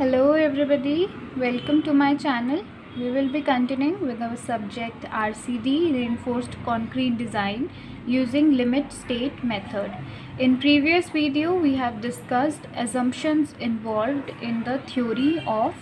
Hello everybody, welcome to my channel. We will be continuing with our subject RCD, reinforced concrete design using limit state method. In previous video we have discussed assumptions involved in the theory of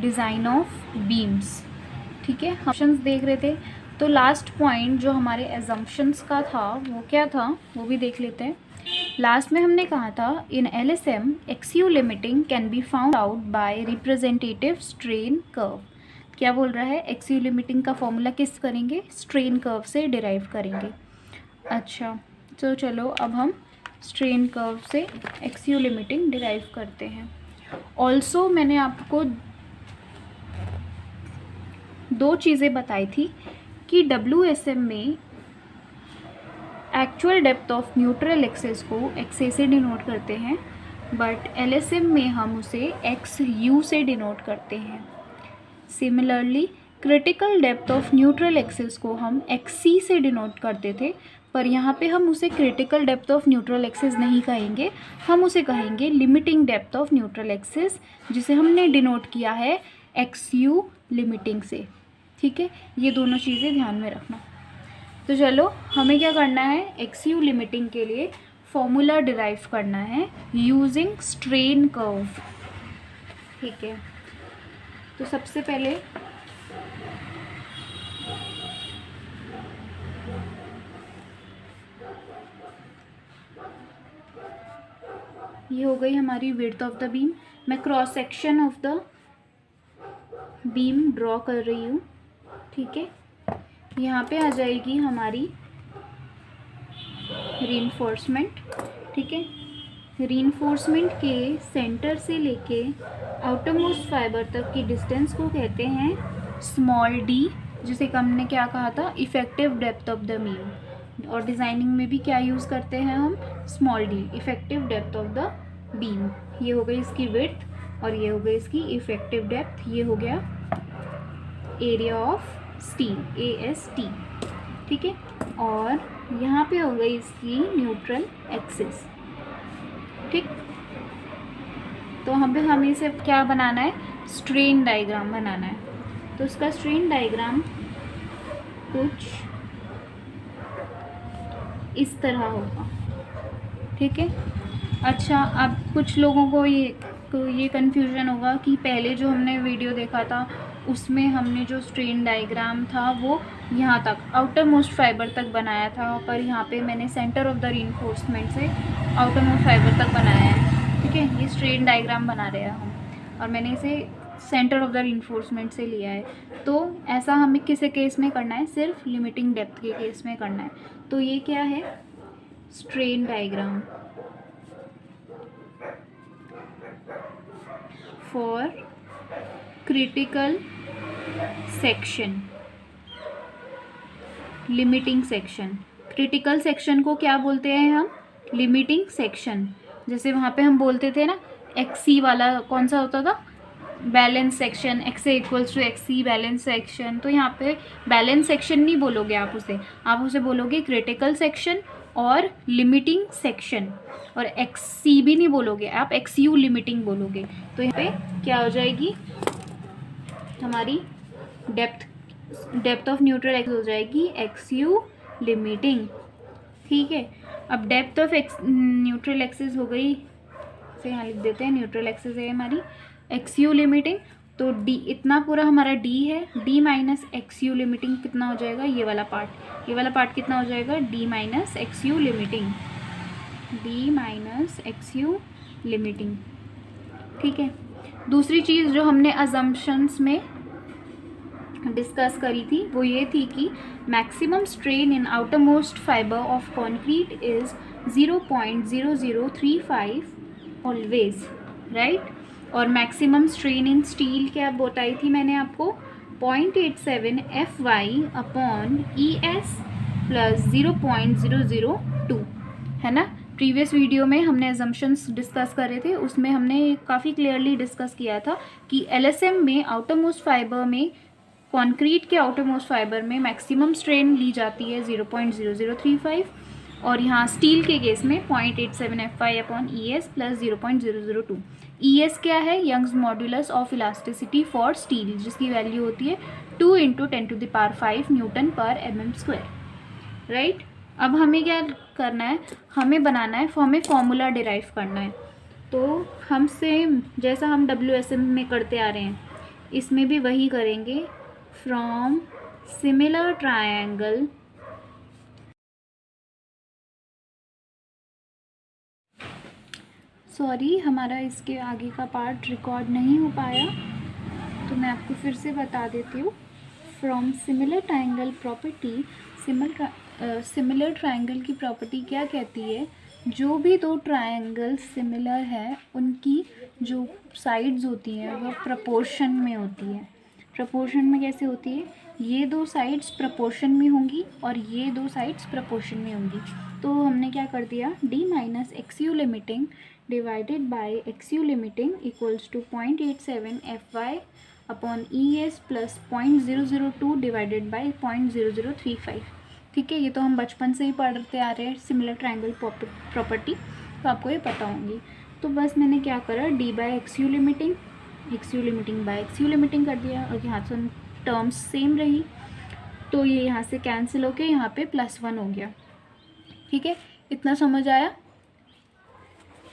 design of beams. ठीक है, हम assumptions देख रहे थे. तो last point जो हमारे assumptions का था वो क्या था वो भी देख लेते हैं. लास्ट में हमने कहा था इन LSM XU limiting can be found out by representative strain curve. क्या बोल रहा है, XU लिमिटिंग का फॉर्मूला किस करेंगे, स्ट्रेन कर्व से डिराइव करेंगे. अच्छा तो चलो अब हम स्ट्रेन कर्व से XU लिमिटिंग डिराइव करते हैं. ऑल्सो मैंने आपको दो चीज़ें बताई थी कि WSM में actual depth of neutral axis को XA से डिनोट करते हैं, बट LSM में हम उसे XU से डिनोट करते हैं. Similarly critical depth of neutral axis को हम XC से डिनोट करते थे, पर यहाँ पे हम उसे critical depth of neutral axis नहीं कहेंगे, हम उसे कहेंगे limiting depth of neutral axis, जिसे हमने डिनोट किया है XU लिमिटिंग से. ठीक है, ये दोनों चीज़ें ध्यान में रखना. तो चलो हमें क्या करना है, XU लिमिटिंग के लिए फॉर्मूला डिराइव करना है यूजिंग स्ट्रेन कर्व. ठीक है, तो सबसे पहले ये हो गई हमारी विड्थ ऑफ द बीम. मैं cross section of the beam draw कर रही हूँ. ठीक है, यहाँ पे आ जाएगी हमारी रीइंफोर्समेंट. ठीक है, रीइंफोर्समेंट के सेंटर से लेके आउटर मोस्ट फाइबर तक की डिस्टेंस को कहते हैं स्मॉल d, जिसे हमने क्या कहा था, effective depth of the beam. और डिज़ाइनिंग में भी क्या यूज़ करते हैं हम, small d, effective depth of the beam. ये हो गई इसकी विड्थ और ये हो गई इसकी इफेक्टिव डेप्थ. ये हो गया एरिया ऑफ स्टील AST. ठीक है, और यहाँ पे हो गई इसकी न्यूट्रल एक्सिस. ठीक, तो हमें इसे क्या बनाना है, स्ट्रेन डायग्राम बनाना है. तो इसका स्ट्रेन डायग्राम कुछ इस तरह होगा. ठीक है, अच्छा अब कुछ लोगों को ये कन्फ्यूजन होगा कि पहले जो हमने वीडियो देखा था उसमें हमने जो स्ट्रेन डायग्राम था वो यहाँ तक आउटर मोस्ट फाइबर तक बनाया था, पर यहाँ पे मैंने सेंटर ऑफ द रीइंफोर्समेंट से आउटर मोस्ट फाइबर तक बनाया है. ठीक है, ये स्ट्रेन डायग्राम बना रहे हैं हम और मैंने इसे सेंटर ऑफ द रीइंफोर्समेंट से लिया है. तो ऐसा हमें किस केस में करना है, सिर्फ लिमिटिंग डेप्थ के केस में करना है. तो ये क्या है, strain diagram for critical section, limiting section. Critical section को क्या बोलते हैं हम, लिमिटिंग सेक्शन. जैसे वहाँ पे हम बोलते थे ना XC वाला कौन सा होता था, balance section, XA equals to XC balance section. तो यहाँ पे बैलेंस सेक्शन नहीं बोलोगे आप उसे बोलोगे क्रिटिकल सेक्शन और लिमिटिंग सेक्शन. और XC भी नहीं बोलोगे आप, XU लिमिटिंग बोलोगे. तो यहाँ पे क्या हो जाएगी हमारी डेप्थ ऑफ न्यूट्रल एक्सेस हो जाएगी XU लिमिटिंग. ठीक है, अब डेप्थ ऑफ न्यूट्रल एक्सेस हो गई, से यहाँ लिख देते हैं न्यूट्रल एक्सेस है हमारी XU लिमिटिंग. तो D इतना पूरा हमारा D है, D माइनस XU लिमिटिंग कितना हो जाएगा, ये वाला पार्ट कितना हो जाएगा, D minus XU limiting, D minus XU limiting. ठीक है, दूसरी चीज़ जो हमने अजम्पशंस में डिस्कस करी थी वो ये थी कि maximum strain in outer most fibre of concrete is 0.0035 always, right. और मैक्सिमम स्ट्रेन इन स्टील क्या बताई थी मैंने आपको, 0.87 FY अपॉन ES प्लस 0.002, है ना. प्रीवियस वीडियो में हमने अजम्पशंस डिस्कस करे थे, उसमें हमने काफ़ी क्लियरली डिस्कस किया था कि LSM में आउटर मोस्ट फाइबर में, कॉन्क्रीट के आउटर मोस्ट फाइबर में मैक्सिमम स्ट्रेन ली जाती है 0.0035 और यहाँ स्टील के केस में 0.87 FI upon ES plus 0.002. ES क्या है, Young's modulus of elasticity for steel, जिसकी वैल्यू होती है 2 × 10⁵ न्यूटन पर mm², राइट। अब हमें क्या करना है, हमें बनाना है, हमें फॉर्मूला डिराइव करना है। तो हम सेम जैसा हम WSM में करते आ रहे हैं इसमें भी वही करेंगे। फ्रॉम सिमिलर ट्रायंगल सॉरी हमारा इसके आगे का पार्ट रिकॉर्ड नहीं हो पाया, तो मैं आपको फिर से बता देती हूँ। From similar triangle property, similar triangle की प्रॉपर्टी क्या कहती है, जो भी दो ट्रायंगल सिमिलर है उनकी जो साइड्स होती हैं वह प्रपोर्शन में होती है। प्रपोर्शन में कैसे होती है, ये दो साइड्स प्रपोर्शन में होंगी और ये दो साइड्स प्रपोर्शन में होंगी। तो हमने क्या कर दिया, d minus XU limiting divided by XU limiting equals to 0.87 FY upon ES plus 0.002 divided by 0.0035। ठीक है, ये तो हम बचपन से ही पढ़ते आ रहे हैं सिमिलर ट्रायंगल प्रॉपर्टी, तो आपको ये पता होंगी। तो बस मैंने क्या करा, d by XU limiting, XU limiting by XU limiting कर दिया, और यहाँ से टर्म्स सेम रही, तो ये यहाँ से कैंसिल होके यहाँ पे +1 हो गया। ठीक है, इतना समझ आया।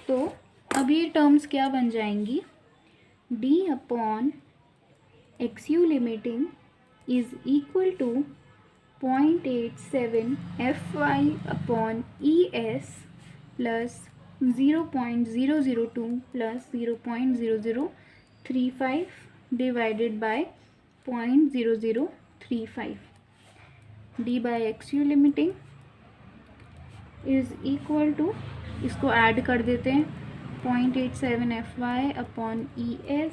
तो अब ये टर्म्स क्या बन जाएंगी, d upon XU limiting is equal to 0.87 FY upon ES plus 0.002 plus 0.0035 divided by 0.0035। d by XU limiting is equal to, इसको ऐड कर देते हैं, 0.87 FY upon ES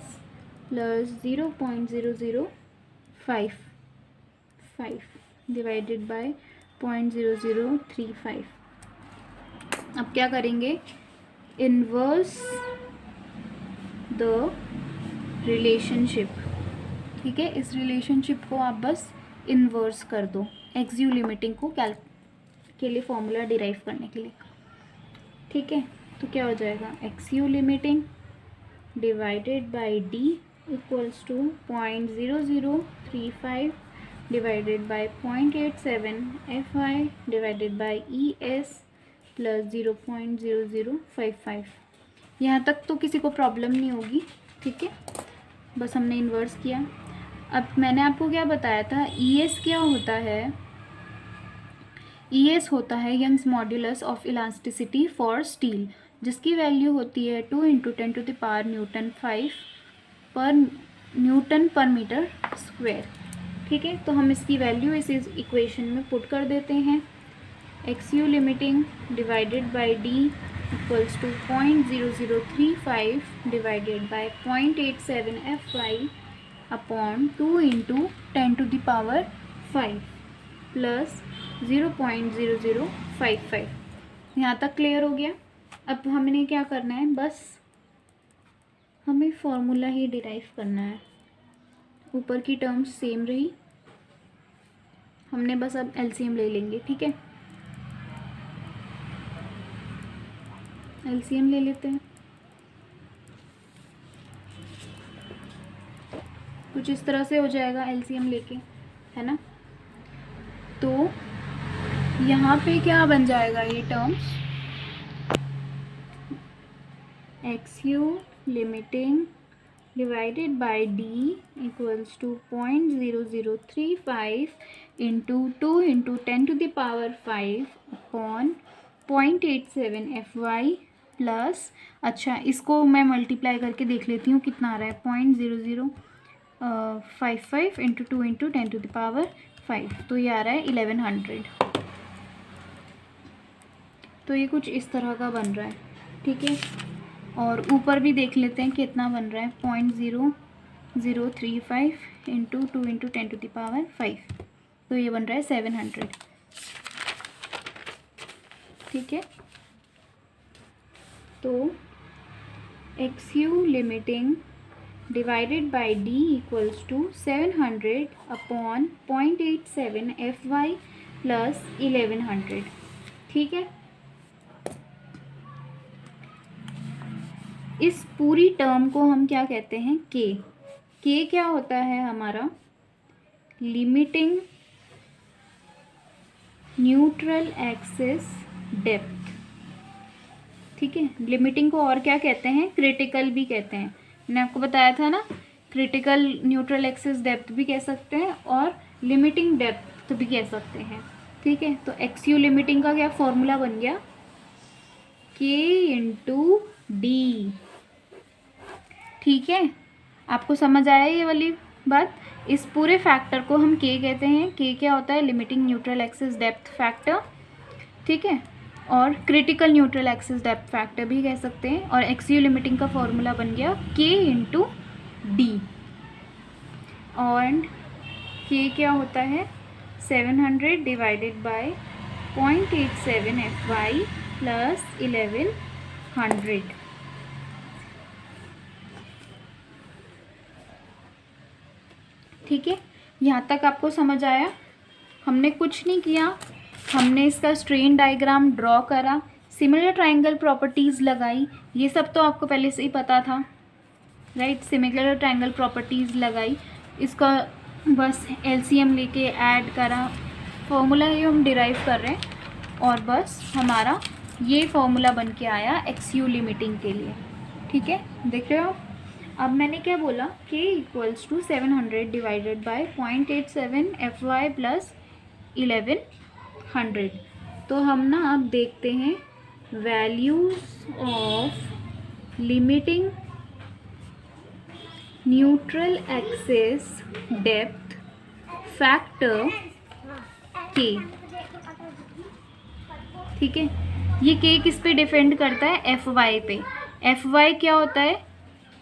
plus 0.0055 divided by 0.0035। अब क्या करेंगे, इन्वर्स द रिलेशनशिप। ठीक है, इस रिलेशनशिप को आप बस इन्वर्स कर दो XU लिमिटिंग को के लिए फॉर्मूला डिराइव करने के लिए। ठीक है, तो क्या हो जाएगा, XU limiting divided by d equals to 0.0035 divided by 0.87 FY divided by ES plus 0.0055। यहाँ तक तो किसी को प्रॉब्लम नहीं होगी। ठीक है, बस हमने इन्वर्स किया। अब मैंने आपको क्या बताया था, ES क्या होता है, ES होता है Young's modulus of elasticity for steel, जिसकी वैल्यू होती है 2 × 10⁵ न्यूटन पर मीटर स्क्वायर। ठीक है, तो हम इसकी वैल्यू इस इक्वेशन में पुट कर देते हैं। XU limiting divided by d equals to 0.0035 divided by 0.87 FY upon 2 × 10⁵ plus 0.0055। यहाँ तक क्लियर हो गया। अब हमने क्या करना है, बस हमें फॉर्मूला ही डिराइव करना है। ऊपर की टर्म्स सेम रही, हमने बस अब LCM ले लेंगे। ठीक है, LCM ले लेते हैं। कुछ इस तरह से हो जाएगा LCM लेके, है ना। तो यहाँ पे क्या बन जाएगा, ये terms XU limiting divided by d equals to 0.0035 into 2 × 10⁵ upon 0.87 FY plus, अच्छा इसको मैं मल्टीप्लाई करके देख लेती हूँ कितना आ रहा है, 0.0055 इंटू 2 × 10⁵, तो ये आ रहा है 1100। तो ये कुछ इस तरह का बन रहा है। ठीक है, और ऊपर भी देख लेते हैं कितना बन रहा है, 0.0035 इंटू 2 × 10⁵, तो ये बन रहा है 700। ठीक है, तो XU limiting divided by d equals to 700 upon 0.87 FY plus 1100। ठीक है, इस पूरी टर्म को हम क्या कहते हैं, के क्या होता है हमारा, लिमिटिंग न्यूट्रल एक्सिस डेप्थ। ठीक है, लिमिटिंग को और क्या कहते हैं, क्रिटिकल भी कहते हैं। मैंने आपको बताया था ना, क्रिटिकल न्यूट्रल एक्सिस डेप्थ भी कह सकते हैं और लिमिटिंग डेप्थ भी कह सकते हैं। ठीक है, तो एक्सयू लिमिटिंग का क्या फॉर्मूला बन गया, के इंटू डी। ठीक है, आपको समझ आया ये वाली बात। इस पूरे फैक्टर को हम के कहते हैं। के क्या होता है, limiting neutral axis depth factor. ठीक है, और critical neutral axis depth factor भी कह सकते हैं। और एक्सयू लिमिटिंग का फॉर्मूला बन गया के इंटू डी। और के क्या होता है, 700 डिवाइडेड बाय 0.87 FY प्लस 1100। ठीक है, यहाँ तक आपको समझ आया। हमने कुछ नहीं किया, हमने इसका स्ट्रेन डायग्राम ड्रॉ करा, सिमिलर ट्रायंगल प्रॉपर्टीज़ लगाई। ये सब तो आपको पहले से ही पता था, राइट। सिमिलर ट्रायंगल प्रॉपर्टीज़ लगाई, इसका बस एलसीएम लेके ऐड करा, फॉर्मूला ये हम डिराइव कर रहे हैं और बस हमारा ये फॉर्मूला बन के आया एक्सयू लिमिटिंग के लिए। ठीक है, देख रहे हो। अब मैंने क्या बोला, k equals to 700 divided by 0.87 FY plus 1100। तो हम ना अब देखते हैं values of limiting neutral axis depth factor k। ठीक है, ये k किस पे डिपेंड करता है, FY पे। FY क्या होता है,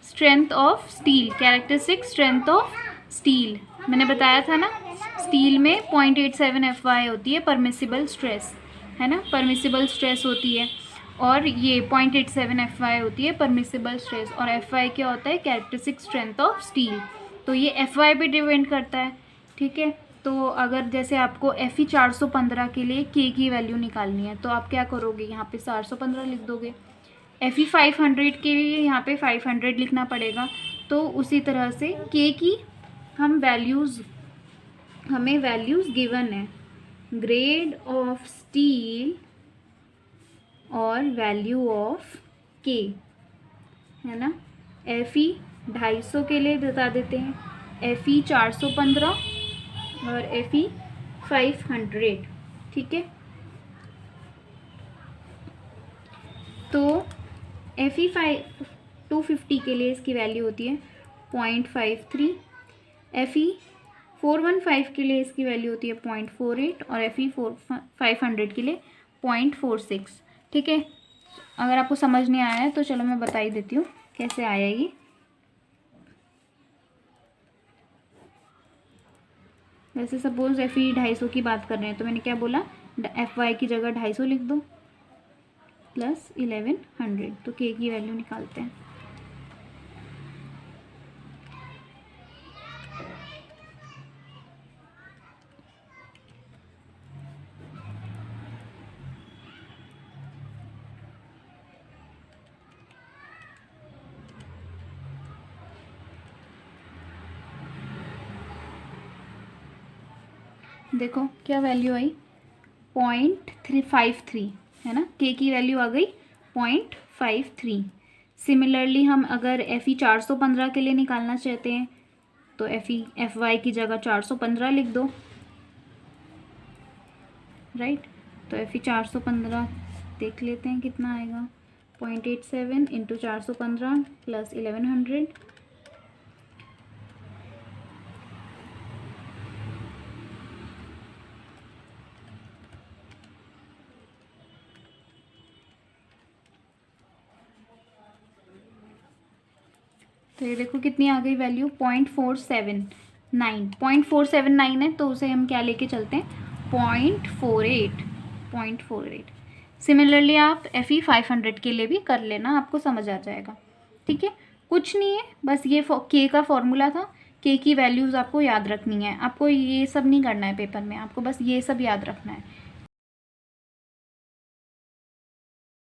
strength of steel, characteristic strength of steel. मैंने बताया था ना, स्टील में 0.87 FY होती है परमिसिबल स्ट्रेस, है ना, परमिसिबल स्ट्रेस होती है। और ये 0.87 FY होती है परमिसिबल स्ट्रेस। और FY क्या होता है, कैरेक्टरिस्टिक स्ट्रेंथ ऑफ स्टील। तो ये FY पे डिपेंड करता है। ठीक है, तो अगर जैसे आपको FE 415 के लिए K की वैल्यू निकालनी है तो आप क्या करोगे, यहाँ पे 415 लिख दोगे। FE 500 के लिए यहाँ पे 500 लिखना पड़ेगा। तो उसी तरह से K की हमें वैल्यूज़ गिवन है, ग्रेड ऑफ स्टील और वैल्यू ऑफ K, है ना। FE 250 के लिए बता देते हैं, FE 415 और FE 500। ठीक है, तो FE 250 के लिए इसकी वैल्यू होती है 0.53, FE 415 के लिए इसकी वैल्यू होती है 0.48 और FE 500 के लिए 0.46। ठीक है, अगर आपको समझ नहीं आया है तो चलो मैं बता ही देती हूँ कैसे आया ये। वैसे सपोज FE 250 की बात कर रहे हैं तो मैंने क्या बोला, FY की जगह 250 लिख दो प्लस 1100। तो K की वैल्यू निकालते हैं। देखो क्या वैल्यू आई, 0.353, है ना। K की वैल्यू आ गई 0.53। सिमिलरली हम अगर FE 415 के लिए निकालना चाहते हैं तो FY की जगह 415 लिख दो, राइट। तो FE 415 देख लेते हैं कितना आएगा, 0.87 इंटू 415 प्लस 1100। तो ये देखो कितनी आ गई वैल्यू, 0.479 है। तो उसे हम क्या लेके चलते हैं, 0.48। सिमिलरली आप FE 500 के लिए भी कर लेना, आपको समझ आ जाएगा। ठीक है, कुछ नहीं है, बस ये K का फॉर्मूला था। K की वैल्यूज़ आपको याद रखनी है, आपको ये सब नहीं करना है पेपर में, आपको बस ये सब याद रखना है।